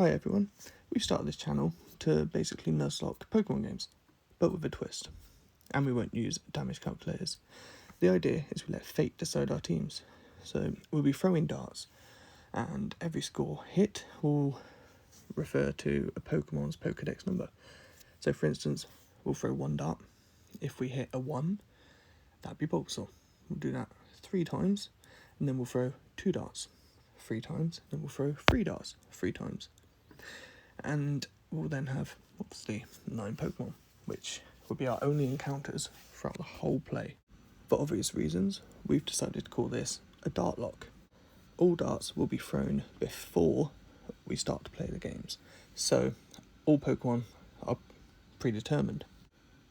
Hi everyone, we started this channel to basically nuzlocke Pokemon games, but with a twist, and we won't use damage calculators. The idea is we let fate decide our teams, so we'll be throwing darts, and every score hit will refer to a Pokemon's Pokedex number. So for instance, we'll throw one dart. If we hit a 1, that'd be Bulbasaur. We'll do that 3 times, and then we'll throw 2 darts 3 times, then we'll throw 3 darts 3 times. And we'll then have, obviously, 9 Pokemon, which will be our only encounters throughout the whole play. For obvious reasons, we've decided to call this a DARTlocke. All darts will be thrown before we start to play the games, so all Pokemon are predetermined.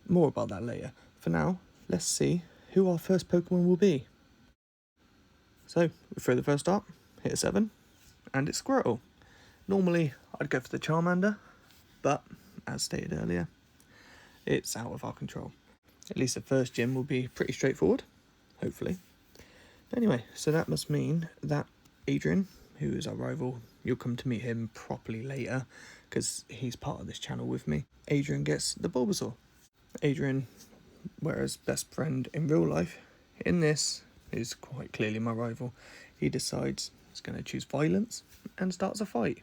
More about that later. For now, let's see who our first Pokemon will be. So, we throw the first dart, hit a 7, and it's Squirtle. Normally, I'd go for the Charmander, but, as stated earlier, it's out of our control. At least the first gym will be pretty straightforward, hopefully. Anyway, so that must mean that Adrian, who is our rival, you'll come to meet him properly later, because he's part of this channel with me. Adrian gets the Bulbasaur. Adrian, whereas best friend in real life, in this is quite clearly my rival. He decides he's going to choose violence and starts a fight.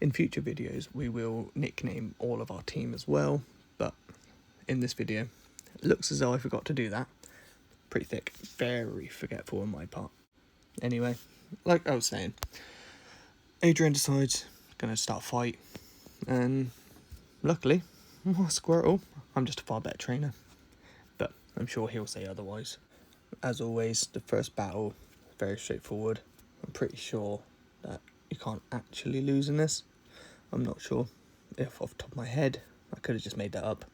In future videos, we will nickname all of our team as well, but in this video, it looks as though I forgot to do that. Pretty thick, very forgetful on my part. Anyway, like I was saying, Adrian decides he's going to start a fight, and luckily, Squirtle, I'm just a far better trainer, but I'm sure he'll say otherwise. As always, the first battle, very straightforward. I'm pretty sure that you can't actually lose in this. I'm not sure if off the top of my head, I could have just made that up.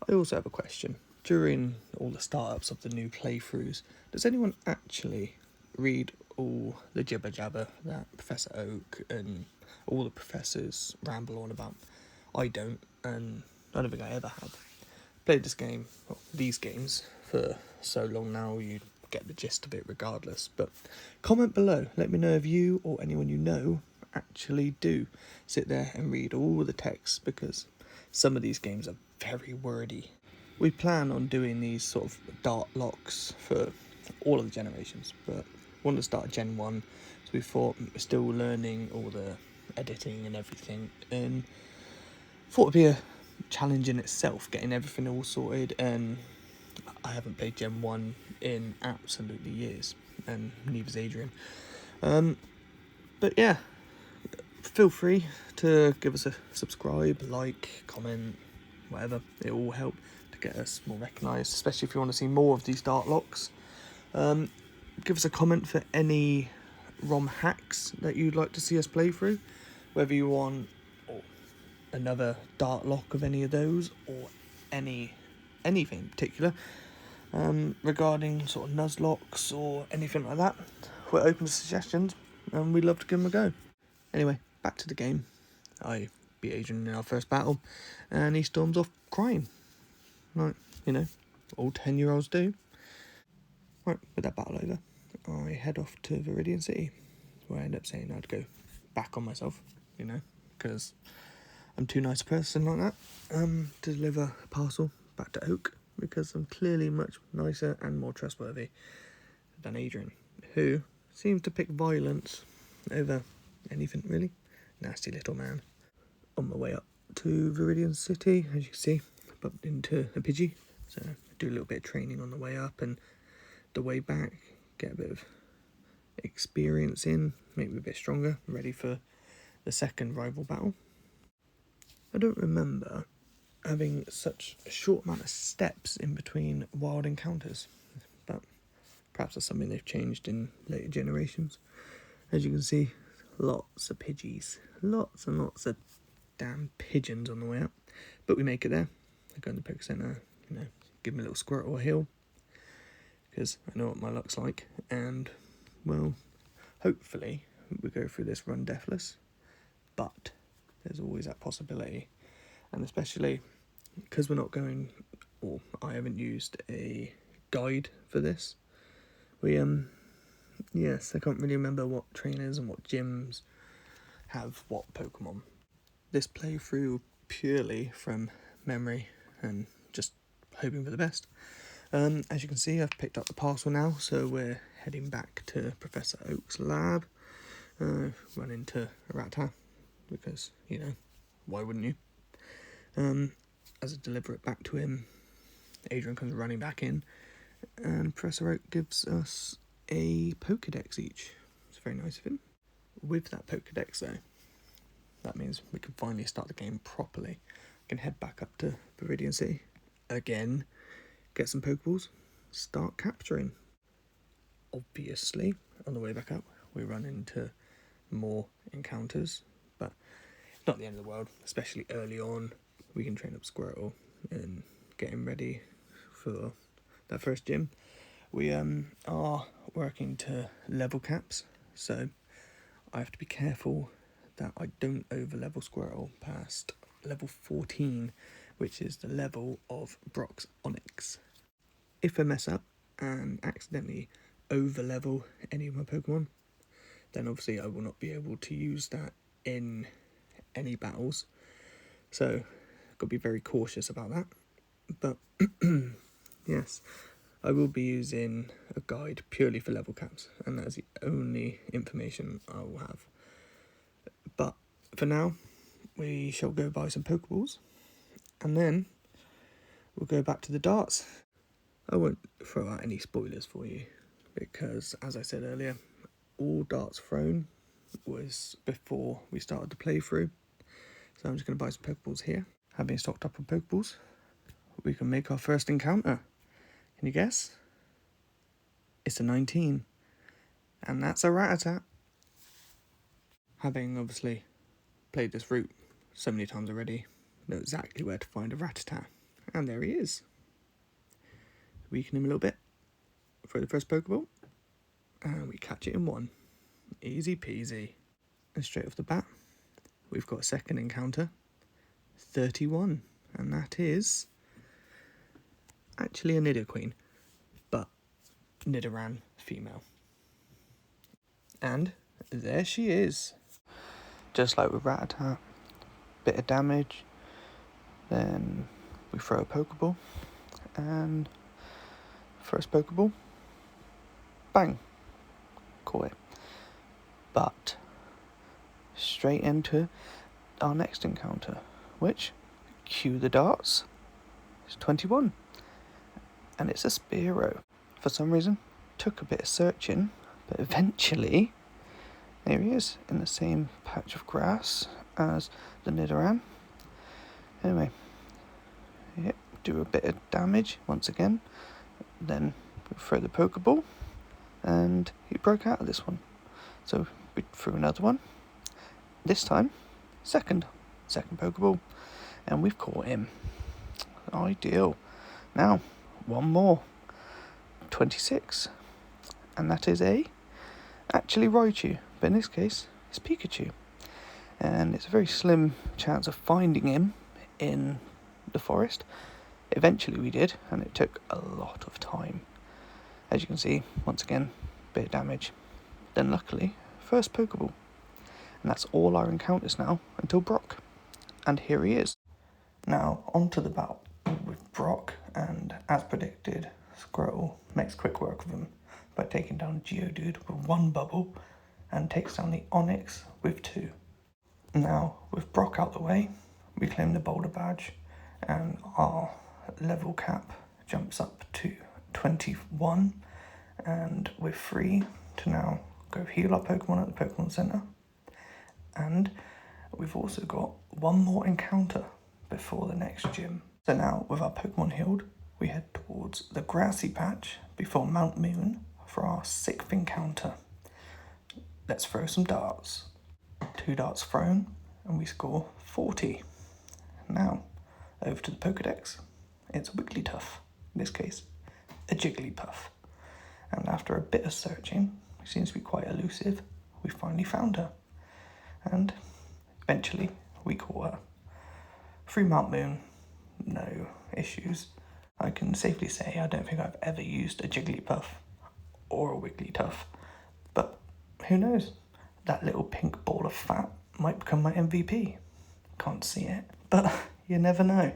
I also have a question. During all the startups of the new playthroughs, does anyone actually read all the jibber jabber that Professor Oak and all the professors ramble on about? I don't, and I don't think I ever have. Played this game, well, these games, for so long now, you get the gist of it regardless. But comment below, let me know if you or anyone you know actually do sit there and read all the text, because some of these games are very wordy. We plan on doing these sort of DARTlocks for all of the generations, but we want to start Gen 1, so we thought we're still learning all the editing and everything, and thought it'd be a challenge in itself, getting everything all sorted, and I haven't played Gen 1 in absolutely years, and neither's Adrian. But yeah, feel free to give us a subscribe, like, comment, whatever. It will help to get us more recognised, especially if you want to see more of these DARTlocks. Give us a comment for any ROM hacks that you'd like to see us play through, whether you want another DARTlocke of any of those, or anything in particular, regarding sort of nuzlocks or anything like that. We're open to suggestions, and we'd love to give them a go. Anyway, back to the game. I beat Adrian in our first battle, and he storms off crying, like, you know, all 10-year-olds do. Right, with that battle over, I head off to Viridian City, where I end up saying I'd go back on myself, you know, because I'm too nice a person like that, to deliver a parcel back to Oak, because I'm clearly much nicer and more trustworthy than Adrian, who seems to pick violence over anything, really. Nasty little man. On my way up to Viridian City, as you can see, I bumped into a Pidgey, so I do a little bit of training on the way up, and the way back, get a bit of experience in, make me a bit stronger, ready for the second rival battle. I don't remember having such a short amount of steps in between wild encounters, but perhaps that's something they've changed in later generations. As you can see, lots of Pidgeys, lots and lots of damn pigeons on the way up, but we make it there. I go in the Poke Center, you know, give me a little Squirtle a heal, because I know what my luck's like, and, well, hopefully we go through this run deathless, but there's always that possibility, and especially because we're not going, or I haven't used a guide for this. Yes, I can't really remember what trainers and what gyms have what Pokemon. This playthrough purely from memory and just hoping for the best. As you can see, I've picked up the parcel now, so we're heading back to Professor Oak's lab. Run into a Rattata, because, why wouldn't you? As I deliver it back to him, Adrian comes running back in, and Professor Oak gives us a Pokedex each. It's very nice of him. With that Pokedex, though, that means we can finally start the game properly. I can head back up to Viridian City again, get some Pokeballs, start capturing. Obviously, on the way back up, we run into more encounters, but it's not the end of the world, especially early on. We can train up Squirtle and get him ready for that first gym. We are working to level caps, so I have to be careful that I don't over-level Squirtle past level 14, which is the level of Brock's Onix. If I mess up and accidentally over-level any of my Pokemon, then obviously I will not be able to use that in any battles. So, I've got to be very cautious about that. But, yes, I will be using a guide purely for level caps, and that's the only information I will have. But, for now, we shall go buy some Pokeballs, and then we'll go back to the darts. I won't throw out any spoilers for you, because, as I said earlier, all darts thrown was before we started the playthrough. So I'm just going to buy some Pokeballs here. Having stocked up on Pokeballs, we can make our first encounter. Can you guess? It's a 19. And that's a Rattata. Having obviously played this route so many times already, know exactly where to find a Rattata. And there he is. Weaken him a little bit. Throw the first Pokeball. And we catch it in one. Easy peasy. And straight off the bat, we've got a second encounter. 31. And that is actually a Nidoqueen, but Nidoran female. And there she is. Just like with Rattata, bit of damage, then we throw a Pokeball, and first Pokeball, bang, caught it. But straight into our next encounter, which, cue the darts, is 21. And it's a Spearow. For some reason, took a bit of searching, but eventually, there he is, in the same patch of grass as the Nidoran. Anyway, yeah, do a bit of damage once again, then we throw the Pokeball, and he broke out of this one. So we threw another one, this time, second Pokeball, and we've caught him. Ideal. Now, one more, 26, and that is actually Raichu, but in this case it's Pikachu, and it's a very slim chance of finding him in the forest. Eventually we did, and it took a lot of time. As you can see, once again, bit of damage, then luckily first Pokeball, and that's all our encounters now until Brock, and here he is. Now on to the battle with Brock, and as predicted, Squirtle makes quick work of him by taking down Geodude with one bubble and takes down the Onix with 2. Now, with Brock out the way, we claim the Boulder Badge, and our level cap jumps up to 21, and we're free to now go heal our Pokemon at the Pokemon Center. And we've also got one more encounter before the next gym. So now, with our Pokemon healed, we head towards the grassy patch before Mount Moon for our 6th encounter. Let's throw some darts. 2 darts thrown, and we score 40. Now, over to the Pokedex. It's a Wigglytuff, in this case, a Jigglypuff. And after a bit of searching, which seems to be quite elusive, we finally found her. And eventually, we caught her. Through Mount Moon, no issues. I can safely say I don't think I've ever used a Jigglypuff or a Wigglytuff, but who knows? That little pink ball of fat might become my MVP. Can't see it, but you never know.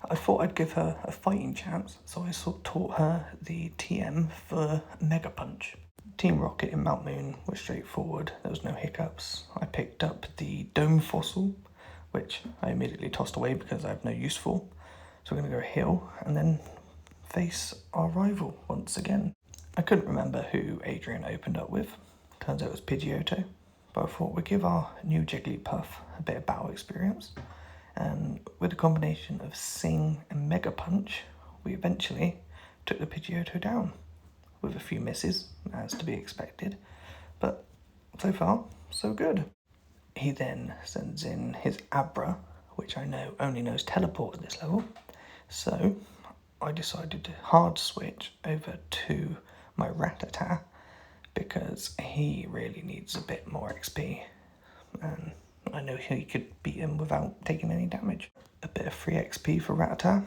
I thought I'd give her a fighting chance, so I sort of taught her the TM for Mega Punch. Team Rocket in Mount Moon was straightforward, there was no hiccups. I picked up the Dome Fossil, which I immediately tossed away because I have no use for. So we're going to go heal and then face our rival once again. I couldn't remember who Adrian opened up with. Turns out it was Pidgeotto. But I thought we'd give our new Jigglypuff a bit of battle experience. And with a combination of Sing and Mega Punch, we eventually took the Pidgeotto down. With a few misses, as to be expected. But so far, so good. He then sends in his Abra, which I know only knows Teleport at this level. So I decided to hard switch over to my Rattata because he really needs a bit more XP. And I know he could beat him without taking any damage. A bit of free XP for Rattata,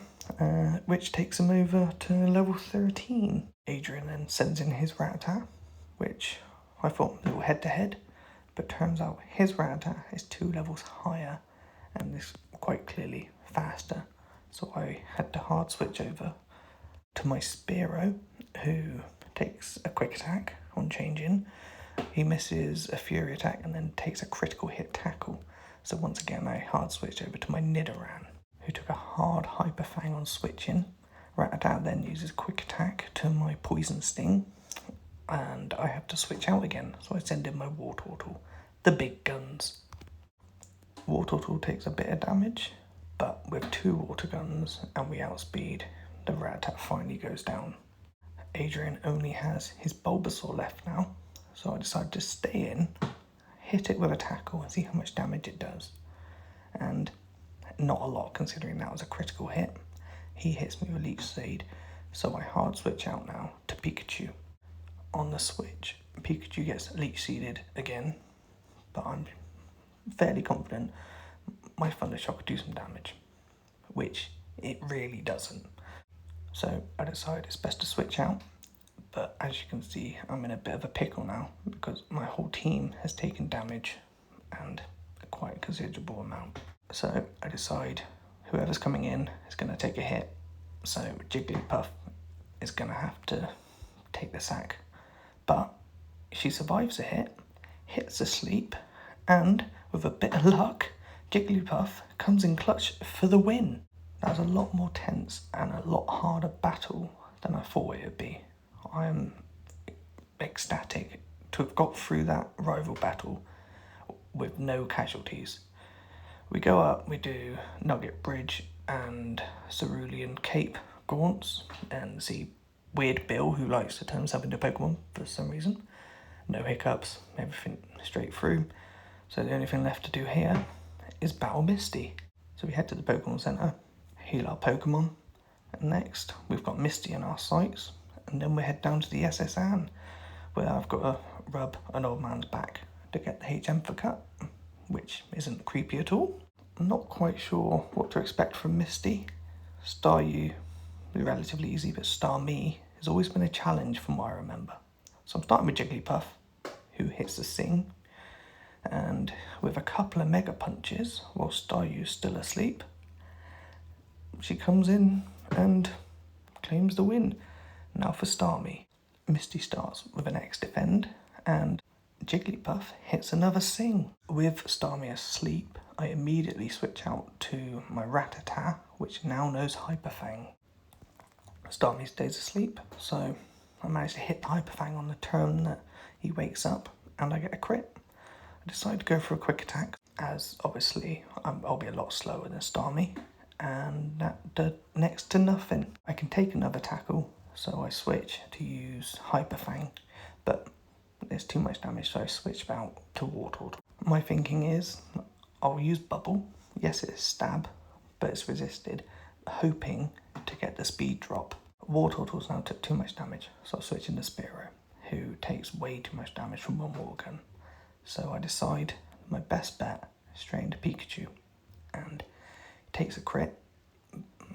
which takes him over to level 13. Adrian then sends in his Rattata, which I thought a little head-to-head, but turns out his Rattata is 2 levels higher and is quite clearly faster. So I had to hard switch over to my Spearow, who takes a quick attack on changing. He misses a Fury attack and then takes a critical hit tackle. So once again I hard switched over to my Nidoran, who took a hard Hyper Fang on switching. Rattata then uses quick attack to my Poison Sting, and I have to switch out again, so I send in my Wartortle, the big guns. Wartortle takes a bit of damage, but with 2 water guns and we outspeed, the Rattata finally goes down. Adrian only has his Bulbasaur left now, so I decided to stay in, hit it with a tackle and see how much damage it does. And not a lot considering that was a critical hit. He hits me with Leech Seed, so I hard switch out now to Pikachu. On the switch, Pikachu gets Leech Seeded again, but I'm fairly confident my Thunder Shock could do some damage, which it really doesn't. So I decide it's best to switch out, but as you can see, I'm in a bit of a pickle now because my whole team has taken damage and quite a considerable amount. So I decide whoever's coming in is going to take a hit. So Jigglypuff is going to have to take the sack. But she survives a hit, hits a sleep, and with a bit of luck, Jigglypuff comes in clutch for the win. That was a lot more tense and a lot harder battle than I thought it would be. I am ecstatic to have got through that rival battle with no casualties. We go up, we do Nugget Bridge and Cerulean Cape Gaunts and see Weird Bill, who likes to turn himself into Pokemon for some reason. No hiccups, everything straight through. So the only thing left to do here is battle Misty. So we head to the Pokemon Center, heal our Pokemon, and next we've got Misty in our sights, and then we head down to the SS Anne, where I've got to rub an old man's back to get the HM for cut, which isn't creepy at all. I'm not quite sure what to expect from Misty. Staryu is relatively easy, but Starmie has always been a challenge from what I remember. So I'm starting with Jigglypuff, who hits the Sing, and with a couple of Mega Punches, while Staryu's still asleep, she comes in and claims the win. Now for Starmie. Misty starts with an X defend, and Jigglypuff hits another Sing. With Starmie asleep, I immediately switch out to my Rattata, which now knows Hyper Fang. Starmie stays asleep, so I managed to hit the Hyper Fang on the turn that he wakes up, and I get a crit. I decide to go for a quick attack, as obviously I'll be a lot slower than Starmie, and that did next to nothing. I can take another tackle, so I switch to use Hyper Fang, but there's too much damage, so I switch out to Wartortle. My thinking is I'll use Bubble. Yes, it's stab, but it's resisted, hoping to get the speed drop. Wartortle's now took too much damage, so I switch into Spearow, who takes way too much damage from one water gun. So I decide my best bet is straight into Pikachu, and it takes a crit.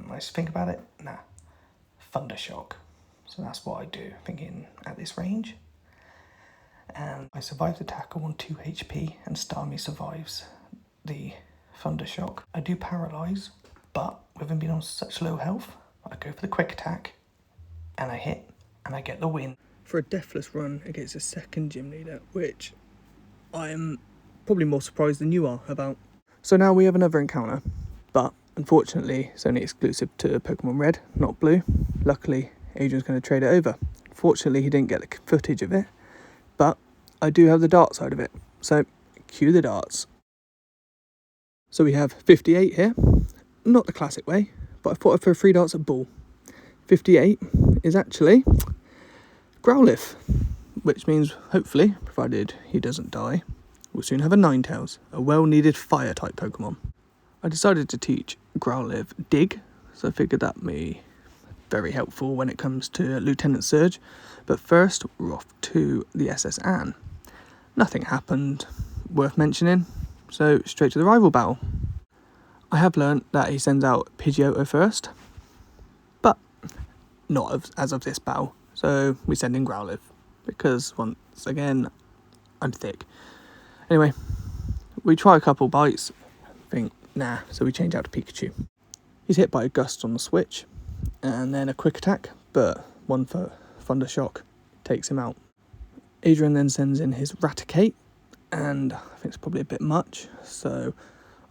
I just think about it, nah, Thunder Shock. So that's what I do, thinking at this range. And I survive the tackle on 2 HP, and Starmie survives the Thunder Shock. I do paralyse, but with him being on such low health, I go for the quick attack, and I hit, and I get the win. For a deathless run against a second gym leader, which I am probably more surprised than you are about. So now we have another encounter, but unfortunately it's only exclusive to Pokemon Red, not Blue. Luckily, Adrian's going to trade it over. Fortunately, he didn't get the footage of it, but I do have the dart side of it, so cue the darts. So we have 58 here, not the classic way, but I thought I'd throw 3 darts at ball. 58 is actually Growlithe, which means, hopefully, provided he doesn't die, we'll soon have a Ninetales, a well-needed fire-type Pokemon. I decided to teach Growlithe Dig, so I figured that would be very helpful when it comes to Lieutenant Surge. But first, we're off to the SS Anne. Nothing happened worth mentioning, so straight to the rival battle. I have learnt that he sends out Pidgeotto first, but not as of this battle. So we send in Growlithe, because once again, I'm thick. Anyway, we try a couple bites, think, nah, so we change out to Pikachu. He's hit by a Gust on the switch, and then a quick attack, but one for Thunder Shock takes him out. Adrian then sends in his Raticate, and I think it's probably a bit much, so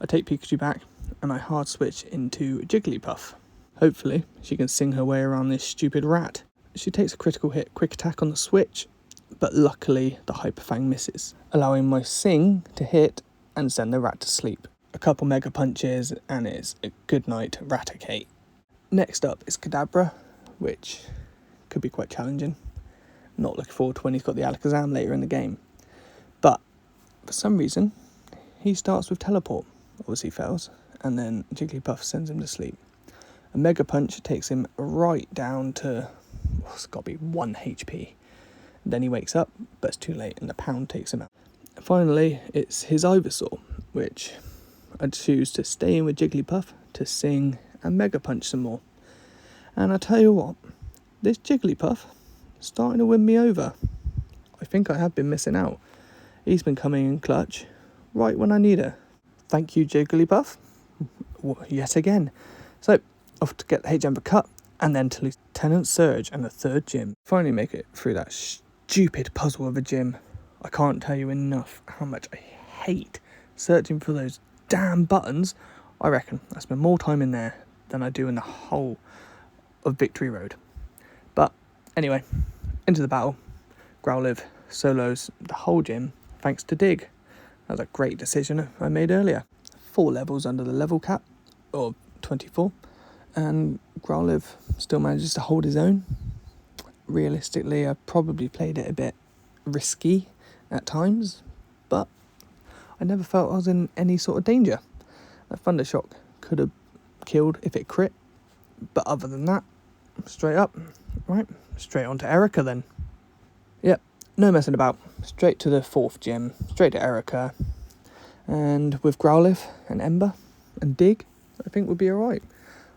I take Pikachu back, and I hard switch into Jigglypuff. Hopefully, she can sing her way around this stupid rat. She takes a critical hit, quick attack on the switch, but luckily the Hyper Fang misses, allowing my Sing to hit and send the rat to sleep. A couple Mega Punches, and it's a good night Raticate. Next up is Kadabra, which could be quite challenging. Not looking forward to when he's got the Alakazam later in the game. But for some reason, he starts with Teleport. Obviously fails, and then Jigglypuff sends him to sleep. A Mega Punch takes him right down to, it's got to be 1 HP. Then he wakes up, but it's too late, and the Pound takes him out. Finally, it's his Ivysaur, which I choose to stay in with Jigglypuff to sing and Mega Punch some more. And I tell you what, this Jigglypuff is starting to win me over. I think I have been missing out. He's been coming in clutch right when I need her. Thank you, Jigglypuff, yet again. So, off to get the H-Jumper Cup, and then to Lieutenant Surge and the 3rd gym. Finally make it through that stupid puzzle of a gym. I can't tell you enough how much I hate searching for those damn buttons. I reckon I spend more time in there than I do in the whole of Victory Road. But anyway, into the battle. Growlithe solos the whole gym thanks to Dig. That was a great decision I made earlier. 4 levels under the level cap, or 24, and Growlithe still manages to hold his own. Realistically, I probably played it a bit risky at times, but I never felt I was in any sort of danger. That Thunder Shock could have killed if it crit, but other than that, straight up, right, straight on to Erica then. Yep, no messing about, straight to the 4th gym, straight to Erica, and with Growlithe and Ember and Dig, I think we'll be alright.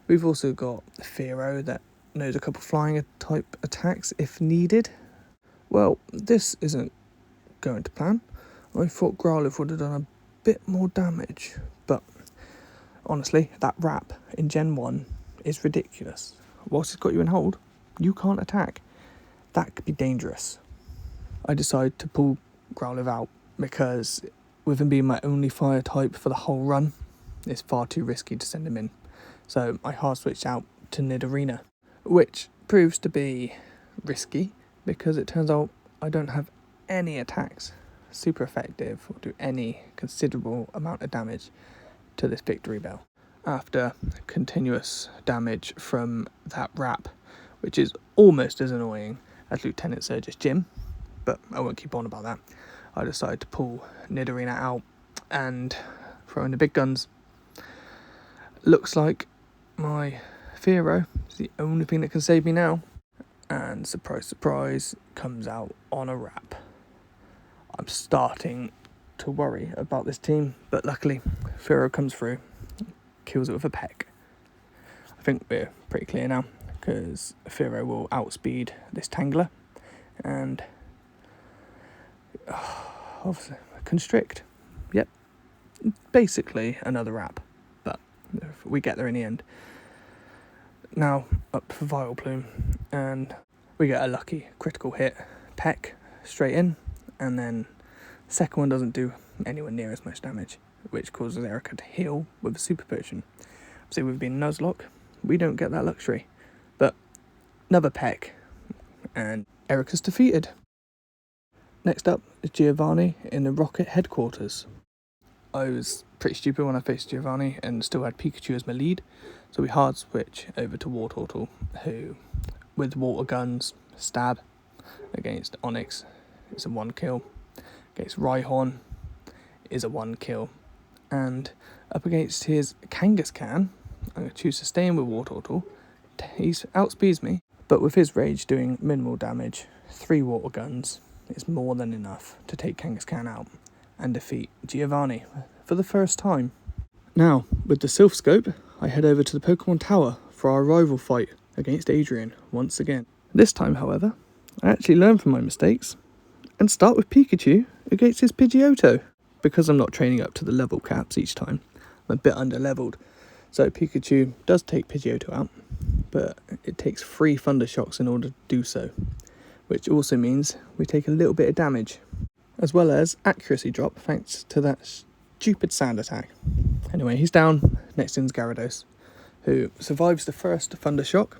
We've also got Fearow that knows a couple flying type attacks if needed. Well, this isn't going to plan. I thought Growlithe would have done a bit more damage, but honestly, that wrap in Gen 1 is ridiculous. Whilst it's got you in hold, you can't attack. That could be dangerous. I decide to pull Growlithe out because with him being my only fire type for the whole run, it's far too risky to send him in. So I hard switched out to Nidorina, which proves to be risky because it turns out I don't have any attacks super effective or do any considerable amount of damage to this Victory Bell. After continuous damage from that wrap, which is almost as annoying as Lieutenant Surge's gym, but I won't keep on about that. I decided to pull Nidorina out and throw in the big guns. Looks like my Fearow is the only thing that can save me now. And surprise, surprise, comes out on a wrap. I'm starting to worry about this team, but luckily Fearow comes through, kills it with a peck. I think we're pretty clear now, because Fearow will outspeed this Tangler, and obviously Constrict. Yep, basically another wrap, but we get there in the end. Now up for Vileplume, and we get a lucky critical hit, peck, straight in, and then the second one doesn't do anywhere near as much damage, which causes Erica to heal with a super potion. So we've been Nuzlocke, we don't get that luxury, but another peck, and Erica's defeated. Next up is Giovanni in the Rocket headquarters. I was pretty stupid when I faced Giovanni and still had Pikachu as my lead, so we hard switch over to Wartortle, who, with water guns, stab against Onix is a 1 kill, against Rhyhorn is a 1 kill, and up against his Kangaskhan, I'm going to choose to stay in with Wartortle. He outspeeds me, but with his rage doing minimal damage, 3 water guns is more than enough to take Kangaskhan out and defeat Giovanni for the first time. Now, with the Sylph Scope, I head over to the Pokemon Tower for our rival fight against Adrian once again. This time, however, I actually learn from my mistakes and start with Pikachu against his Pidgeotto. Because I'm not training up to the level caps each time, I'm a bit under-leveled, so Pikachu does take Pidgeotto out, but it takes 3 Thunder Shocks in order to do so, which also means we take a little bit of damage, as well as accuracy drop thanks to that stupid sand attack. Anyway, he's down. Next in's Gyarados, who survives the first Thunder Shock,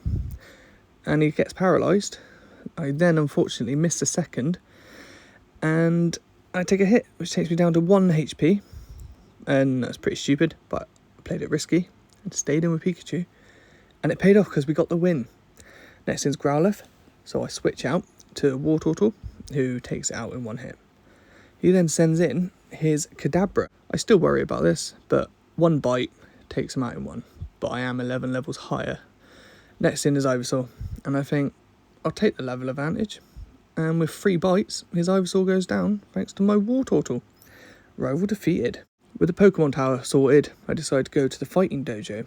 and he gets paralysed. I then unfortunately miss the second, and I take a hit, which takes me down to 1 HP, and that's pretty stupid, but I played it risky and stayed in with Pikachu, and it paid off because we got the win. Next in's Growlithe, so I switch out to Wartortle, who takes it out in 1 hit. He then sends in his Kadabra. I still worry about this, but 1 bite takes him out in 1, but I am 11 levels higher. Next in is Ivysaur, and I think I'll take the level advantage, and with 3 bites, his Ivysaur goes down thanks to my Wartortle. Rival defeated. With the Pokemon Tower sorted, I decided to go to the Fighting Dojo,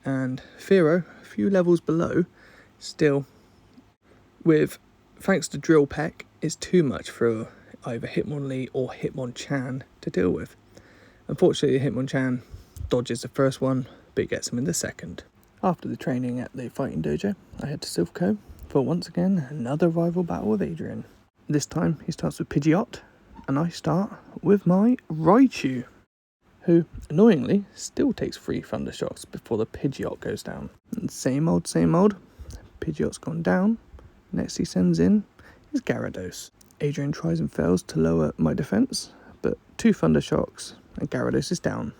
and Fearow, a few levels below, still, with, thanks to Drill Peck, is too much for either Hitmonlee or Hitmonchan to deal with. Unfortunately, Hitmonchan dodges the first one, but it gets him in the second. After the training at the Fighting Dojo, I head to Silphco for once again another rival battle with Adrian. This time he starts with Pidgeot, and I start with my Raichu, who annoyingly still takes 3 Thunder Shocks before the Pidgeot goes down. And same old, Pidgeot's gone down. Next he sends in his Gyarados. Adrian tries and fails to lower my defense, but 2 Thunder Shocks and Gyarados is down.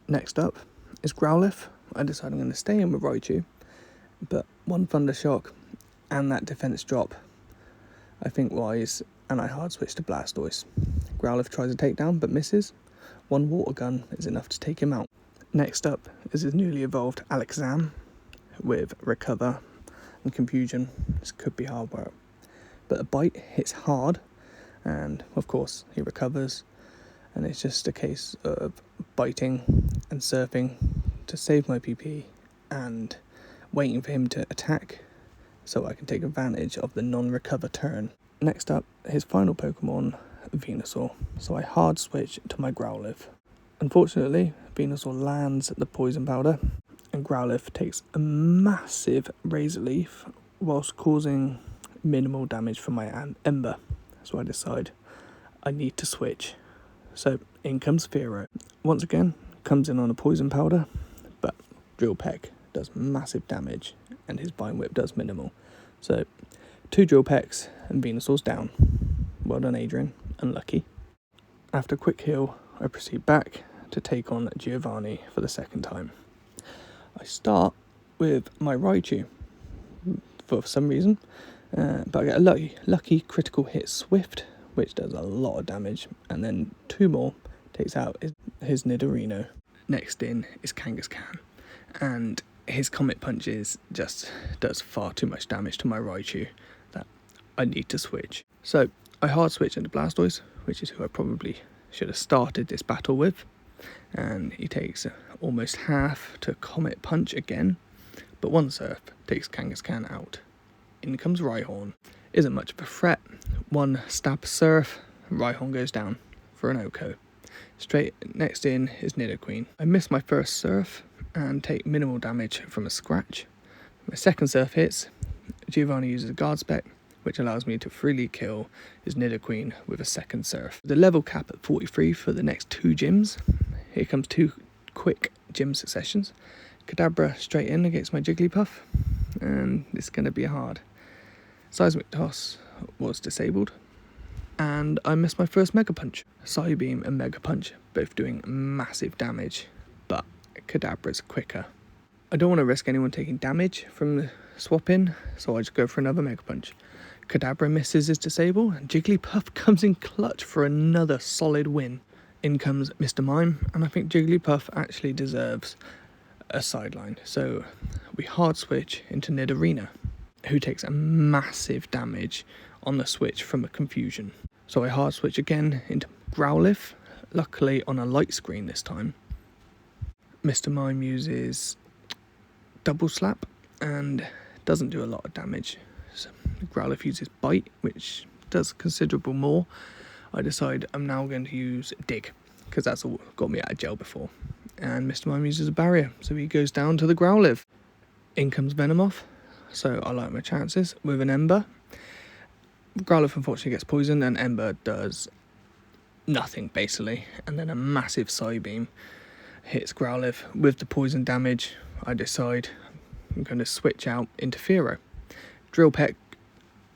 Next up is Growlithe. I decide I'm going to stay in with Raichu, but 1 Thunder Shock and that defense drop, I think wise, and I hard switch to Blastoise. Growlithe tries a takedown but misses. 1 water gun is enough to take him out. Next up is his newly evolved Alakazam with Recover and Confusion. This could be hard work, but a bite hits hard, and of course he recovers, and it's just a case of biting and surfing to save my PP and waiting for him to attack so I can take advantage of the non-recover turn. Next up, his final Pokemon, Venusaur, so I hard switch to my Growlithe. Unfortunately, Venusaur lands the Poison Powder, and Growlithe takes a massive Razor Leaf whilst causing minimal damage from my Ember, so I decide I need to switch. So in comes Fearow. Once again, comes in on a Poison Powder, but Drill Peck does massive damage, and his Vine Whip does minimal. So 2 Drill Pecks and Venusaur's down. Well done, Adrian. Unlucky. After a quick heal, I proceed back to take on Giovanni for the second time. I start with my Raichu for some reason, but I get a lucky critical hit Swift, which does a lot of damage, and then 2 more takes out his Nidorino. Next in is Kangaskhan, and his Comet Punches just does far too much damage to my Raichu that I need to switch. So I hard switch into Blastoise, which is who I probably should have started this battle with, and he takes almost half to Comet Punch again, but 1 Surf takes Kangaskhan out. In comes Rhyhorn. Isn't much of a threat. 1 Stab Surf, Rhyhorn goes down for an OHKO. Straight next in is Nidoqueen. I miss my first surf and take minimal damage from a scratch. My second surf hits, Giovanni uses a guard spec, which allows me to freely kill his Nidoqueen with a second surf. The level cap at 43 for the next 2 gyms. Here comes 2 quick gym successions. Kadabra straight in against my Jigglypuff, and it's going to be hard. Seismic Toss was disabled, and I missed my first Mega Punch. Psybeam and Mega Punch both doing massive damage, but Kadabra's quicker. I don't want to risk anyone taking damage from the swap in, so I just go for another Mega Punch. Kadabra misses his disable, and Jigglypuff comes in clutch for another solid win. In comes Mr. Mime, and I think Jigglypuff actually deserves a sideline. So we hard switch into Nidorina, who takes a massive damage on the switch from a confusion. So I hard switch again into Growlithe, luckily on a light screen this time. Mr. Mime uses Double Slap and doesn't do a lot of damage. So Growlithe uses Bite, which does considerable more. I decide I'm now going to use Dig, because that's all got me out of jail before. And Mr. Mime uses a barrier, so he goes down to the Growlithe. In comes Venomoth, so I like my chances with an Ember. Growlithe unfortunately gets poisoned, and Ember does nothing basically. And then a massive Psybeam hits Growlithe with the poison damage. I decide I'm going to switch out into Fearow. Drill Peck,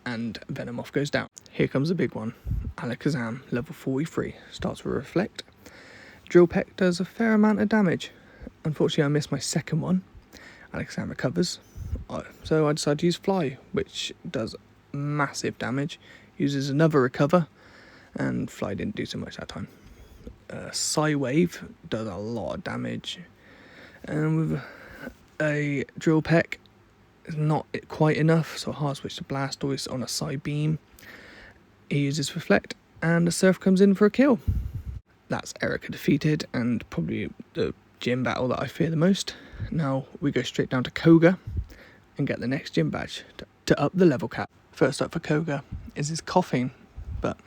and Venomoth goes down. Here comes a big one. Alakazam, level 43, starts with Reflect. Drill Peck does a fair amount of damage. Unfortunately, I missed my second one. Alakazam recovers, so I decide to use Fly, which does massive damage. Uses another Recover, and Fly didn't do so much that time. Psywave does a lot of damage, and with a Drill Peck, it's not quite enough, so I hard switch to Blastoise on a Psybeam. He uses Reflect, and the Surf comes in for a kill. That's Erica defeated, and probably the gym battle that I fear the most. Now we go straight down to Koga and get the next gym badge to up the level cap. First up for Koga is his Coughing, but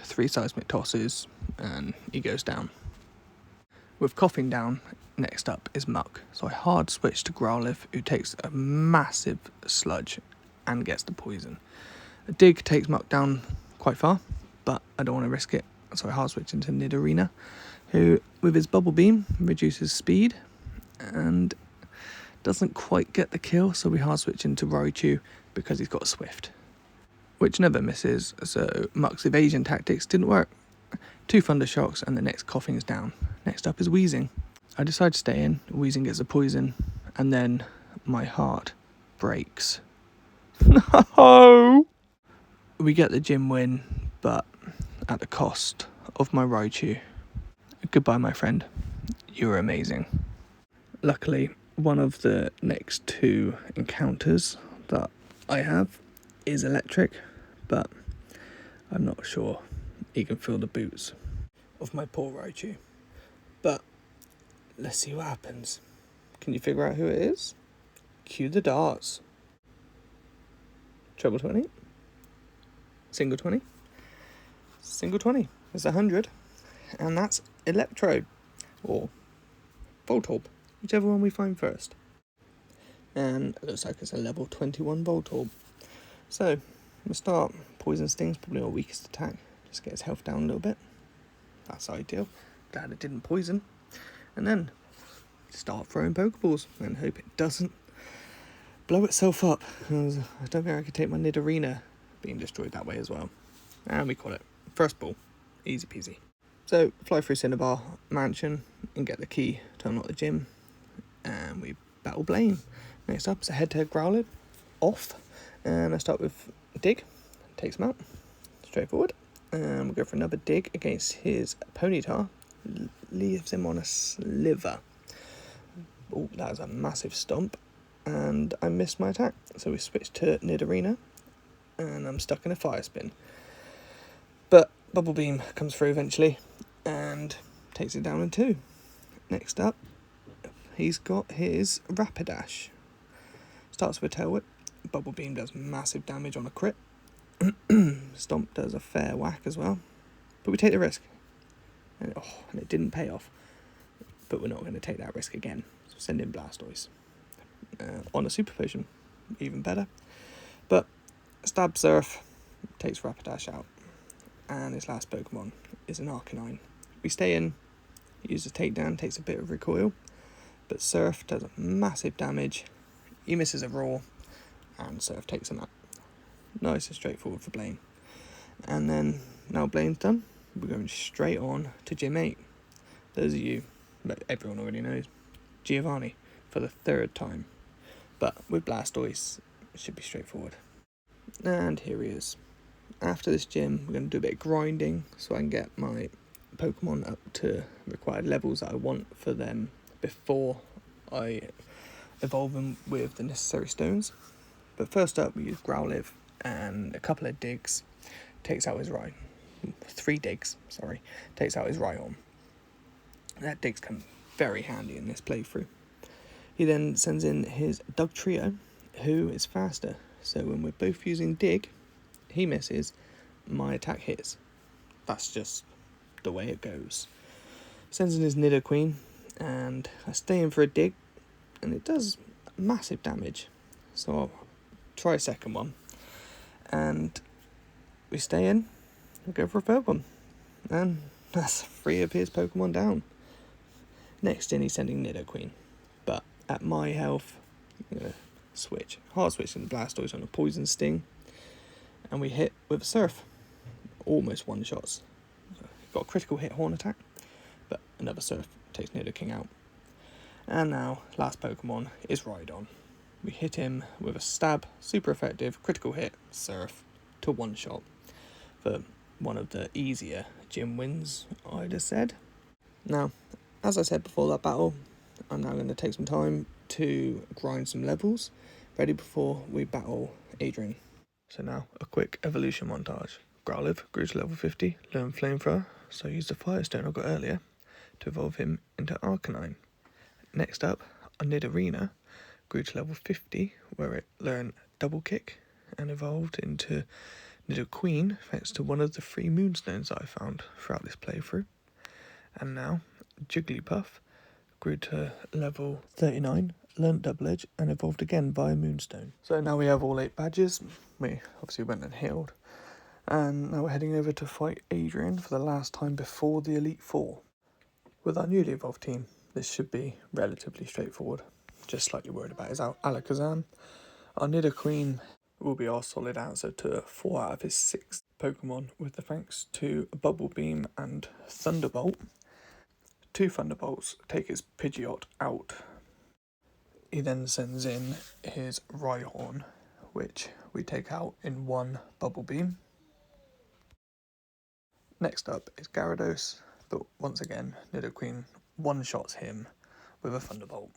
3 Seismic Tosses and he goes down. With Coughing down, next up is Muck, so I hard switch to Growlithe, who takes a massive sludge and gets the poison. A Dig takes Muck down quite far, but I don't want to risk it, so I hard switch into Nidorina, who with his Bubble Beam reduces speed and doesn't quite get the kill, so we hard switch into Raichu because he's got a Swift, which never misses, so Muck's evasion tactics didn't work. 2 Thunder Shocks and the next Coughing is down. Next up is Wheezing. I decide to stay in. Wheezing gets a poison, and then my heart breaks. No! We get the gym win, but at the cost of my Raichu. Goodbye, my friend. You were amazing. Luckily, one of the next 2 encounters that I have is electric, but I'm not sure he can feel the boots of my poor Raichu. But let's see what happens. Can you figure out who it is? Cue the darts. Treble 20. Single 20. Single 20. It's 100. And that's Electro. Or Voltorb. Whichever one we find first. And it looks like it's a level 21 Voltorb. So, we'll start. Poison Sting's probably our weakest attack. Just get his health down a little bit. That's ideal. Glad it didn't poison. And then start throwing Pokeballs and hope it doesn't blow itself up. I don't think I could take my Nidorina being destroyed that way as well. And we call it first ball. Easy peasy. So fly through Cinnabar Mansion and get the key to unlock the gym. And we battle Blaine. Next up is a head-to-head Growlithe. Off. And I start with Dig. Takes him out. Straightforward. And we'll go for another Dig against his Ponyta. Leaves him on a Sliver. Oh, that was a massive stomp. And I missed my attack. So we switch to Nidorina. And I'm stuck in a Fire Spin. But Bubble Beam comes through eventually. And takes it down in 2. Next up, he's got his Rapidash. Starts with a Tail Whip. Bubble Beam does massive damage on a crit. Stomp does a fair whack as well. But we take the risk. and it didn't pay off. But we're not going to take that risk again. So send in Blastoise. On a Super Potion, even better. But Stab Surf takes Rapidash out, and his last Pokemon is an Arcanine. We stay in, use a takedown, takes a bit of recoil, but Surf does massive damage. He misses a Roar, and Surf takes him out. Nice and straightforward for Blaine. And then, now Blaine's done, we're going straight on to Gym 8. Those of you, but everyone already knows, Giovanni for the third time. But with Blastoise, it should be straightforward. And here he is. After this gym, we're going to do a bit of grinding so I can get my Pokemon up to required levels that I want for them before I evolve them with the necessary stones. But first up, we use Growlithe and a couple of digs. Takes out his Rhydon. 3 digs, sorry. Takes out his Rhydon. That digs come very handy in this playthrough. He then sends in his Dugtrio, who is faster. So when we're both using dig, he misses, my attack hits. That's just the way it goes. Sends in his Nidoqueen, and I stay in for a dig, and it does massive damage. So I'll try a second one. And we stay in, and go for a third one. And that's 3 of his Pokemon down. Next in, he's sending Nidoqueen. But at my health, I'm going to switch. Hard switch in the Blastoise on a Poison Sting. And we hit with a Surf. Almost one-shots. Got a critical hit Horn attack. But another Surf takes Nidoking out. And now, last Pokemon is Rhydon. We hit him with a Stab, super effective, critical hit, Surf, to one-shot. For one of the easier gym wins, I'd have said. Now, as I said before that battle, I'm now going to take some time to grind some levels, ready before we battle Adrian. So now, a quick evolution montage. Growlithe grew to level 50, learned Flamethrower, so I used the Firestone I got earlier to evolve him into Arcanine. Next up, a Nidorina grew to level 50, where it learned Double Kick and evolved into Nidoqueen thanks to one of the 3 Moonstones that I found throughout this playthrough. And now, Jigglypuff grew to level 39, learnt Double Edge, and evolved again via Moonstone. So now we have all 8 badges. We obviously went and healed. And now we're heading over to fight Adrian for the last time before the Elite Four. With our newly evolved team, this should be relatively straightforward. Just slightly worried about is Alakazam. Our Nidoqueen will be our solid answer to 4 out of his 6 Pokemon, with the thanks to Bubble Beam and Thunderbolt. 2 Thunderbolts take his Pidgeot out. He then sends in his Rhyhorn, which we take out in 1 Bubble Beam. Next up is Gyarados, but once again, Nidoqueen one-shots him with a Thunderbolt.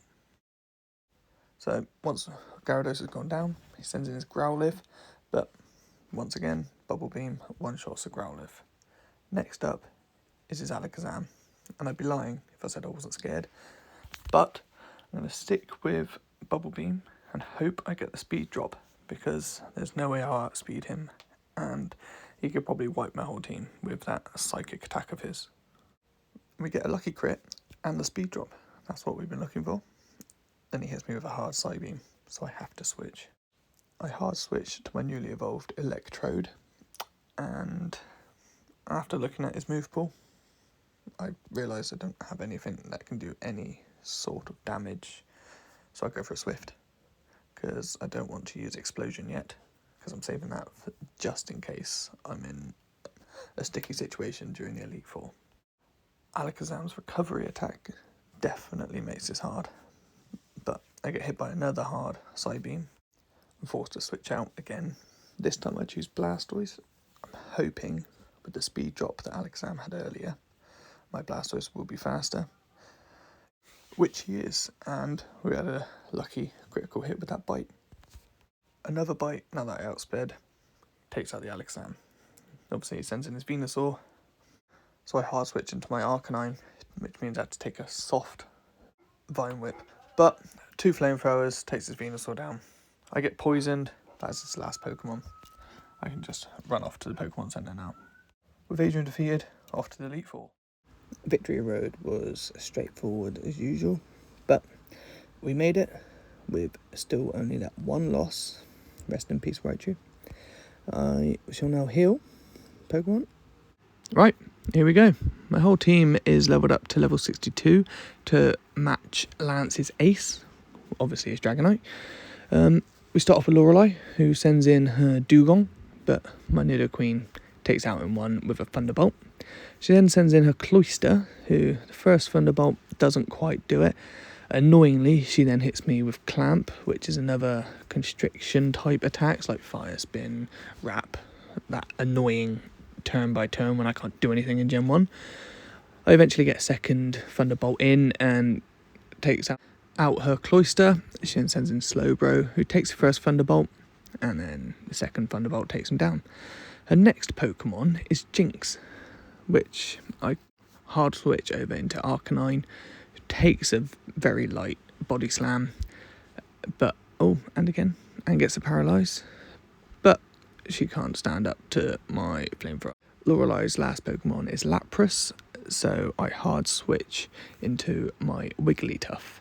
So once Gyarados has gone down, he sends in his Growlithe, but once again, Bubble Beam one-shots the Growlithe. Next up is his Alakazam, and I'd be lying if I said I wasn't scared, but I'm going to stick with Bubble Beam and hope I get the speed drop, because there's no way I'll outspeed him, and he could probably wipe my whole team with that psychic attack of his. We get a lucky crit and the speed drop. That's what we've been looking for. Then he hits me with a hard Psybeam, so I have to switch. I hard switch to my newly evolved Electrode, and after looking at his move pool, I realise I don't have anything that can do any sort of damage, so I go for a Swift, because I don't want to use Explosion yet, because I'm saving that for just in case I'm in a sticky situation during the Elite Four. Alakazam's recovery attack definitely makes this hard, but I get hit by another hard Psybeam. I'm forced to switch out again. This time I choose Blastoise. I'm hoping with the speed drop that Alakazam had earlier, my Blastoise will be faster, which he is, and we had a lucky critical hit with that bite. Another bite, now that I outsped, takes out the Alakazam. Obviously he sends in his Venusaur, so I hard switch into my Arcanine, which means I have to take a soft Vine Whip. But 2 Flamethrowers takes his Venusaur down. I get poisoned, that's his last Pokemon. I can just run off to the Pokemon Center now. With Adrian defeated, off to the Elite Four. Victory Road was straightforward as usual, but we made it with still only that one loss. Rest in peace, Raichu. I shall now heal Pokemon. Right, here we go. My whole team is leveled up to level 62 to match Lance's ace, obviously his Dragonite. We start off with Lorelei, who sends in her Dugong, but my Nidoqueen takes out in one with a Thunderbolt. She then sends in her Cloyster, who the first Thunderbolt doesn't quite do it. Annoyingly, she then hits me with Clamp, which is another constriction type attacks like Fire Spin, Wrap, that annoying turn by turn when I can't do anything in Gen 1. I eventually get a second Thunderbolt in and takes out her Cloyster. She then sends in Slowbro, who takes the first Thunderbolt, and then the second Thunderbolt takes him down. Her next Pokemon is Jinx, which I hard switch over into Arcanine, who takes a very light body slam, but and gets a paralyze, but she can't stand up to my Flamethrower. Lorelei's last Pokemon is Lapras, so I hard switch into my Wigglytuff.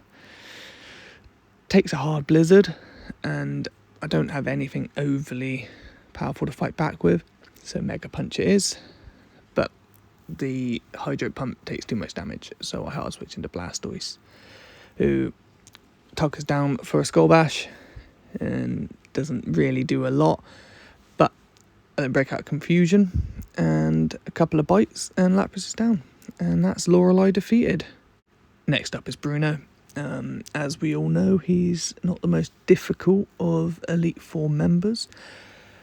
Takes a hard Blizzard, and I don't have anything overly powerful to fight back with, so Mega Punch it is, but the Hydro Pump takes too much damage, so I hard switch into Blastoise, who tuckers down for a Skull Bash and doesn't really do a lot, but I then break out Confusion and a couple of bites and Lapras is down, and that's Lorelei defeated. Next up is Bruno. As we all know, he's not the most difficult of Elite Four members,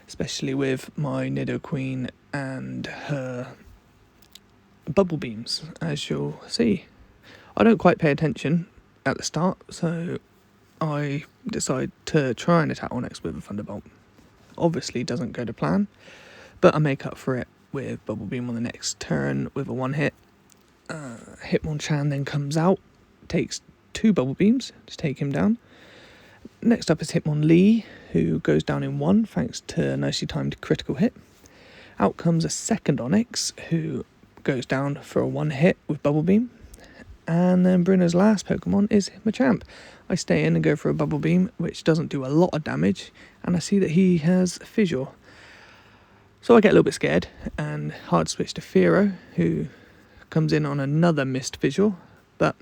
especially with my Nidoqueen and her Bubble Beams, as you'll see. I don't quite pay attention at the start, so I decide to try and attack Onyx with a Thunderbolt. Obviously doesn't go to plan, but I make up for it with Bubble Beam on the next turn with a one-hit. Hitmonchan then comes out, takes 2 Bubble Beams to take him down. Next up is Hitmonlee, who goes down in 1 thanks to a nicely timed critical hit. Out comes a second Onyx, who goes down for a 1-hit with Bubble Beam. And then Bruno's last Pokemon is Machamp. I stay in and go for a Bubble Beam, which doesn't do a lot of damage, and I see that he has Fissure. So I get a little bit scared and hard switch to Fearow, who comes in on another missed Fissure, but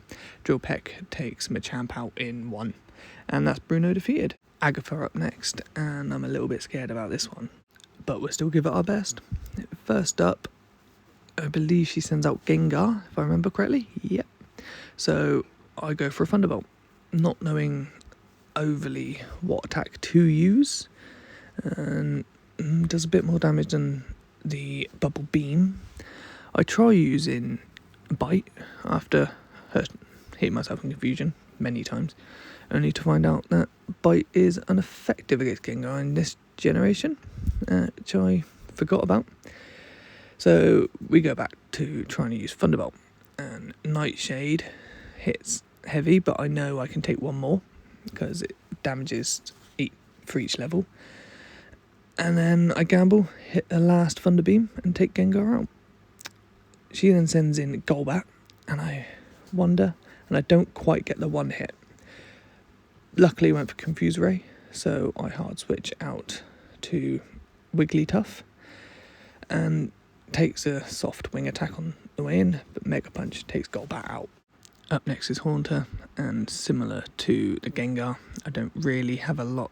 Drill Peck takes Machamp out in 1, and that's Bruno defeated. Agatha up next, and I'm a little bit scared about this one, but we'll still give it our best. First up, I believe she sends out Gengar, if I remember correctly. Yep. So I go for a Thunderbolt, not knowing overly what attack to use, and does a bit more damage than the Bubble Beam. I try using Bite after hitting myself in Confusion many times, only to find out that Bite is ineffective against Gengar in this generation, which I forgot about. So we go back to trying to use Thunderbolt, and Nightshade hits heavy, but I know I can take one more because it damages for each level. And then I gamble, hit a last Thunder Beam and take Gengar out. She then sends in Golbat, and I wonder, and I don't quite get the one hit. Luckily I went for Confuse Ray, so I hard switch out to Wigglytuff and takes a soft wing attack on the way in, but Mega Punch takes Golbat out. Up next is Haunter, and similar to the Gengar, I don't really have a lot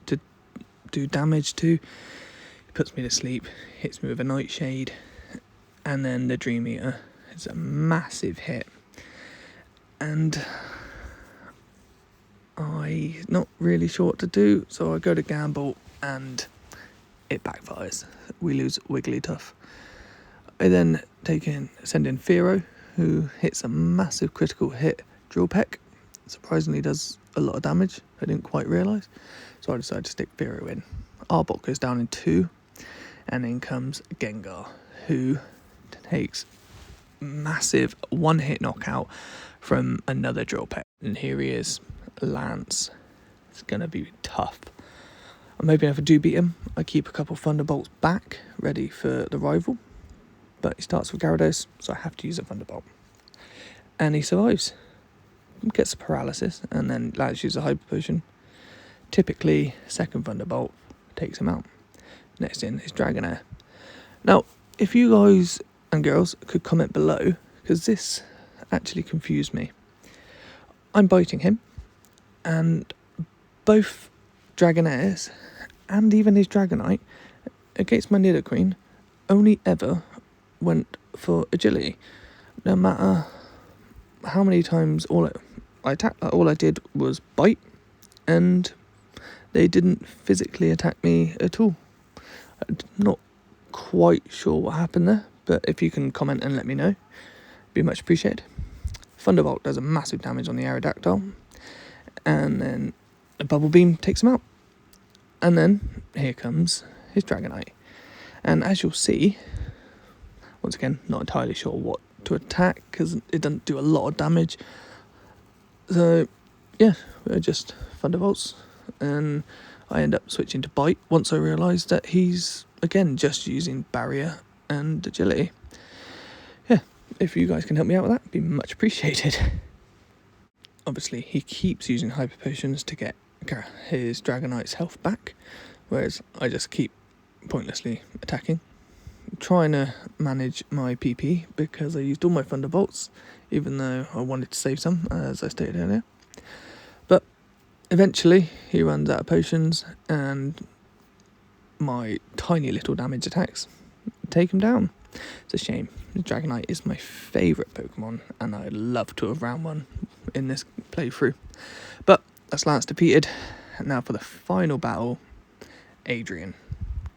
to do damage to. He puts me to sleep, hits me with a Nightshade, and then the Dream Eater is a massive hit. And I'm not really sure what to do, so I go to gamble and it backfires. We lose Wigglytuff. I then send in Fearow, who hits a massive critical hit. Drill Peck surprisingly does a lot of damage. I didn't quite realise, so I decided to stick Fearow in. Arbok goes down in 2, and then comes Gengar, who takes massive one-hit knockout from another Drill Peck. And here he is, Lance. It's going to be tough. I'm hoping if I do beat him, I keep a couple Thunderbolts back, ready for the rival. but he starts with Gyarados, so I have to use a Thunderbolt. And he survives. Gets a paralysis, and then Lance uses a Hyper Potion. Typically, second Thunderbolt takes him out. Next in is Dragonair. Now, if you guys and girls could comment below, because this actually confused me. I'm biting him, and both Dragonairs and even his Dragonite against my Nidoqueen only ever went for agility. No matter how many times all I did was bite, and they didn't physically attack me at all. I'm not quite sure what happened there, but if you can comment and let me know, it'd be much appreciated. Thunderbolt does a massive damage on the Aerodactyl, and then a Bubble Beam takes him out. And then here comes his Dragonite. And as you'll see, once again, not entirely sure what to attack because it doesn't do a lot of damage. So yeah, we're just Thunderbolts, and I end up switching to Bite once I realised that he's again just using Barrier and Agility. Yeah, if you guys can help me out with that, it'd be much appreciated. Obviously, he keeps using Hyper Potions to get his Dragonite's health back, whereas I just keep pointlessly attacking. I'm trying to manage my PP because I used all my Thunderbolts, even though I wanted to save some, as I stated earlier. But eventually, he runs out of potions, and my tiny little damage attacks take him down. It's a shame. The Dragonite is my favourite Pokemon, and I'd love to have round one in this playthrough. But that's Lance defeated. And now for the final battle, Adrian.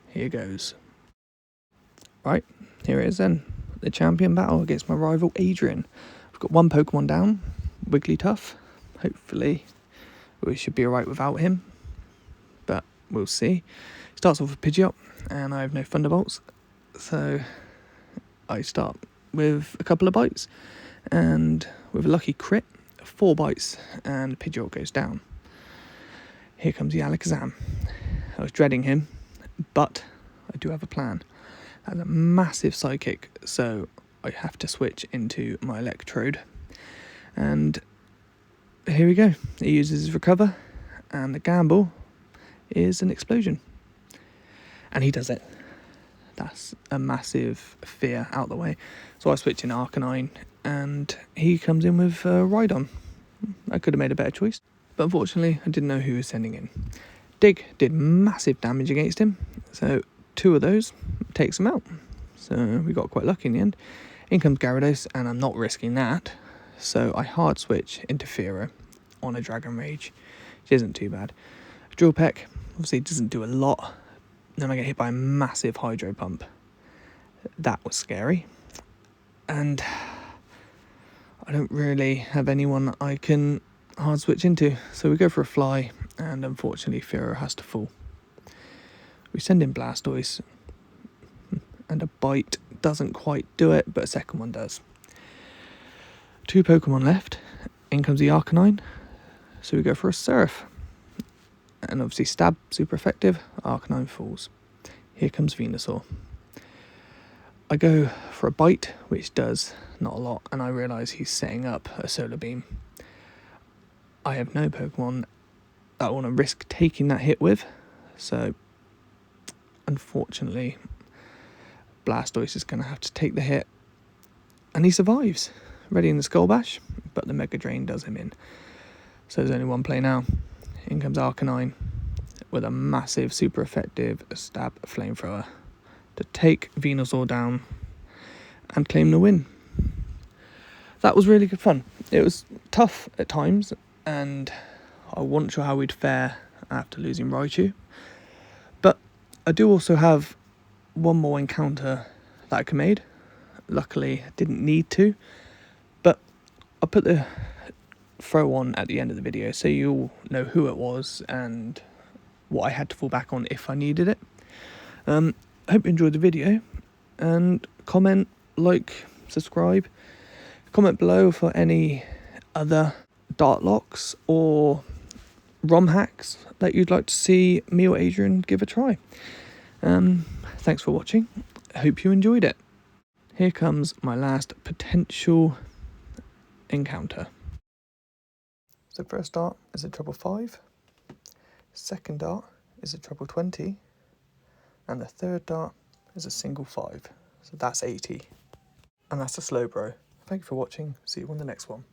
Here goes. Right, here it is then. The champion battle against my rival Adrian. I've got one Pokemon down, Wigglytuff. Hopefully we should be alright without him, but we'll see. Starts off with Pidgeot, and I have no Thunderbolts, so I start with a couple of bites, and with a lucky crit, 4 bites, and Pidgeot goes down. Here comes the Alakazam. I was dreading him, but I do have a plan. I have a massive Psychic, so I have to switch into my Electrode. And here we go. He uses his Recover, and the gamble is an Explosion. And he does it. That's a massive fear out the way. So I switch in Arcanine, and he comes in with Rhydon. I could have made a better choice, but unfortunately I didn't know who was sending in. Dig did massive damage against him, so 2 of those takes him out. So we got quite lucky in the end. In comes Gyarados, and I'm not risking that, so I hard switch into Fearow on a Dragon Rage, which isn't too bad. Drill Peck obviously doesn't do a lot. Then I get hit by a massive Hydro Pump. That was scary. And I don't really have anyone I can hard switch into. So we go for a Fly, and unfortunately Fearow has to fall. We send in Blastoise, and a Bite doesn't quite do it, but a second one does. 2 Pokemon left. In comes the Arcanine. So we go for a Surf. And obviously Stab, super effective. Arcanine falls. Here comes Venusaur. I go for a Bite, which does not a lot, and I realise he's setting up a Solar Beam. I have no Pokemon that I want to risk taking that hit with, so unfortunately Blastoise is going to have to take the hit, and he survives. Ready in the Skull Bash, but the Mega Drain does him in. So there's only one play now. In comes Arcanine with a massive, super effective Stab Flamethrower to take Venusaur down and claim the win. That was really good fun. It was tough at times, and I wasn't sure how we'd fare after losing Raichu. But I do also have one more encounter that I can made. Luckily, I didn't need to, but I'll put the throw on at the end of the video so you'll know who it was and what I had to fall back on if I needed it. I hope you enjoyed the video, and comment, like, subscribe, comment below for any other DARTlocks or ROM hacks that you'd like to see me or Adrian give a try. Thanks for watching. I hope you enjoyed it. Here comes my last potential encounter. So first dart is a treble 5, second dart is a treble 20, and the third dart is a single 5. So that's 80. And that's a slow bro. Thank you for watching. See you on the next one.